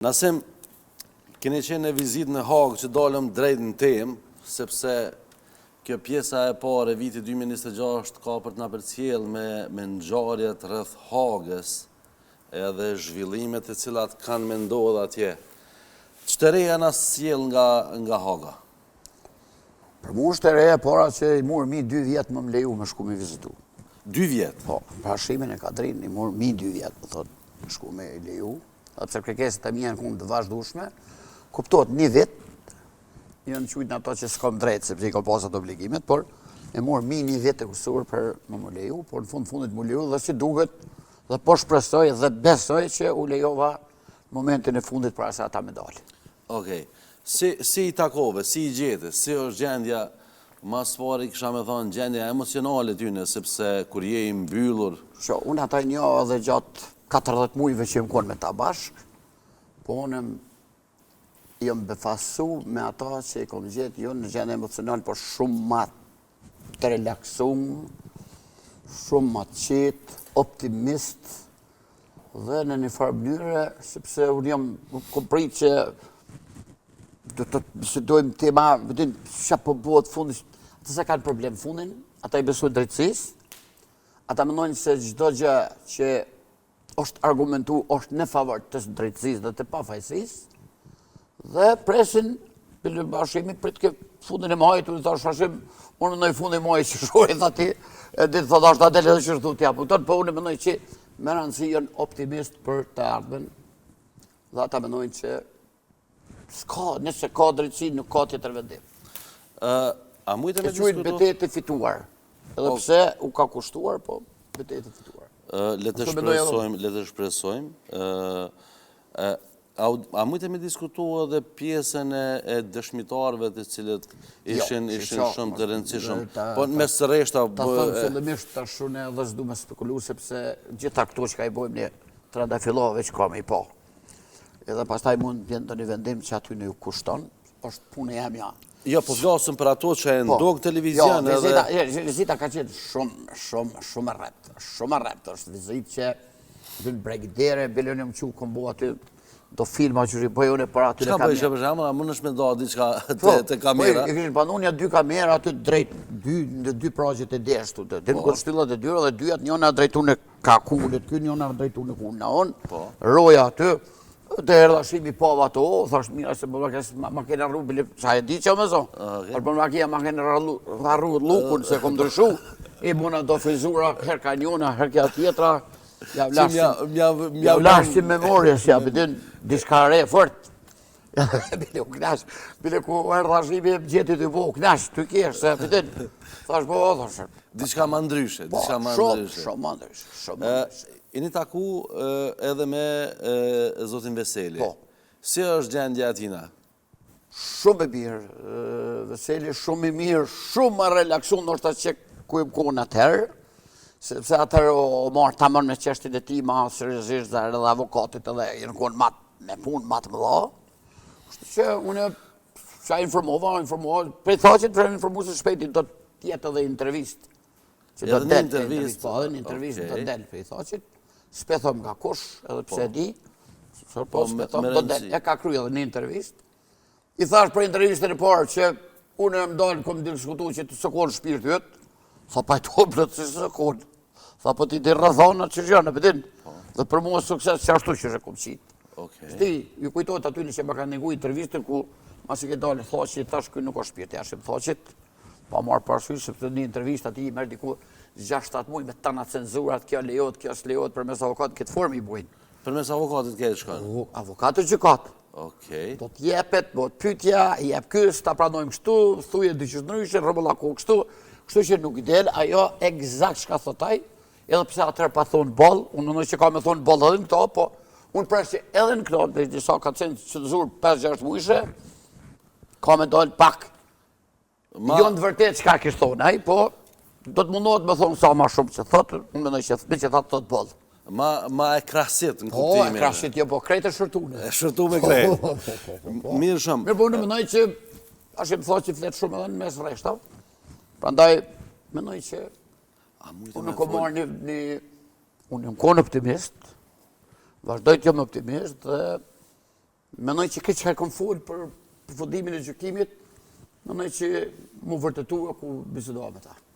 Nasim, keni qenë në vizitë në Hagë që dalëm drejt në temë, sepse kjo pjesa e parë e vitit 2026 ka për të na përcjell me ngjarjet rreth Hagës edhe zhvillimet e cilat kanë me ndodhur atje. Ç'të reja na sjell nga Haga? Për mu është të reja para që i murë mi 2 vjetë më leju me shku me vizitu. 2 vjetë? Po, pashimin e Kadrin, i murë mi 2 vjetë, më thotë, me shku me leju. Sepse kërkeset e mija në kumë të vazhdushme, kuptot 1 vit, janë qujtë në ato që s'kom drejtë, sepse i kom pasat obligimet, por e murë mi 1 vit e kusur për më leju, por në fundit më leju, dhe si duket, dhe po shpresoj dhe besoj që u lejova momentin e fundit para se ata me dalë. Okej. Si i takove, si i gjete, si është gjendja, mas pari kisha me thonë gjendja emocionale tyne, sepse kur je i mbyllur... Unë ata një edhe gjatë 40 mujve që jem konë me ta bashkë, po unë jem befasu me ata që i kom gjetë jo në gjendje emocionale, por shumë ma të relaksum, shumë ma qitë, optimist, dhe në një farë mënyre, sepse unë jam kom prit që se dojmë tema, vëdin, që po bëhet fundin, ata se kanë problem fundin, ata i besojnë drejtësis, ata mendojnë se çdo gjë që është argumentu, është në favor të drejtësis dhe të pafajësis, dhe presin, për bashkimi, për të ke fundin e majtë, unë thash Hashim, unë mendoj fundin e majtë që shojt ati, e ditë thot ashtë atë edhe që shtu t'ja puton, po unë mendoj që me rëndësi janë optimist për të ardhmen, dhe ata mendojnë që nëse ka drejtësi, nuk ka tjetër vendim. A mujtë me diskutu? E qujtë betet e fituar, edhe pse u ka kushtuar, po betet e fituar. Le të shpresojmë. A mujtë me diskutu edhe pjesën e dëshmitarëve të cilët ishin shumë të rëndësishëm? Po me sëreshta... Ta thëmë fillimisht të shune dhe s'du me spekulu, sepse gjitha këto që ka i bojmë një të randa fillove që ka me i po. Edhe pastaj mund të jenë të një vendim që aty në ju kushton, është punë e jamja. Jo, po vlasëm për ato që e ndogë televizion edhe... Jo, vizita ka qenë shumë rrept. Shumë rrept, është vizit që dhe në bregdere, bilën e më që kom bo aty, do filma që ripoj unë e për aty në kamera. Qka për shemë, a më nëshme do diçka të kamera? Po, e këshin panu një 2 kamera aty drejt, në 2 projekt e deshtu, dhe në këtë shtyllat e dyra dhe 2 njona drejtu në kakullit, kjo njona drejtu në kullë në onë, roja aty, të erdhashimi pava ato, thash mira se ma kene rru, sa e di që me zo, për për makia ma kene rru lukun se kom dërshu, i muna do frizura, her ka njona, her kja tjetra, ja vlashtim memorje, si ja pëtën, diska re, fort. Bile u knash, bile ku erdhashimi gjetit i po, knash, të kesh, se pëtën, thash po, thash. Diska ma ndryshe, diska ma ndryshe. Shumë ma ndryshe. Ini taku edhe me Zotin Veseli. Po. Si është gjendja atina? Shumë e mirë. Veseli shumë i mirë, shumë më relaksun në është që ku im kohën atëherë, sepse atëherë o marë tamën me qeshtin e ti ma seriozisht dhe edhe avokatit edhe jenë kohën me punë matë më dha. Kështë që unë që informova, prej thaqit për informu se shpejtin do tjetë edhe intervist. Edhe një intervist. Po, edhe një intervist do delë prej thaqit. Spethom nga kush, edhe pse di, spethom do delë. E ka kry edhe një intervist. I thash për intervistën e parë që unë e më dalë, kom diskutu që të sëkonë shpirtë jëtë, tha pa i tonë për të si sëkonë. Tha po ti di rëdhona që gjënë, e pëtin, dhe për mua sukses që ashtu që shë kom qitë. Shti, ju kujtojt aty në që më ka negu intervistën ku mas i ke dalë thaqit, thash këj nuk o shpirtë, jashim thaqit, pa marë parësysh, sepse një intervist ati i merë diku 6-7 muj me tana cenzurat, kjo lejot, kjo s'lejot, për mes avokatit këtë formë i bujnë. Për mes avokatit këtë shkanë? Avokatit gjykatë. Okej. Do t'jepet, do t'pytja, jep kës, ta pranojmë kështu, thuje dyqës nëryshe, rëmëlla ku kështu, kështu që nuk i del, ajo egzakt shka thotaj, edhe pse atër pa thonë bol, unë në që ka me thonë bol edhe në këto, po unë presi edhe në këto, dhe disa ka cenë që të zurë 5-6 mujshe, ka me dojnë pak. Jo në të vërtet qka kishtë thonë, po do të mundohet me thonë sa ma shumë që thotë, unë me në që thotë bolë. Ma e krasit në kuptime. Po, e krasit, jo, po krejt e shërtune. E shërtume krejt. Mirë shumë. Mirë, po unë menoj që, ashtë më thotë që fletë shumë edhe në mes reshta, prandaj menoj që unë ko marrë unë jam konë optimist, vazhdoj të jam optimist dhe Mendoj që këtë që kom folë për përfundimin e gjykimit, mendoj që mu vërtetua ku bisedova me ta.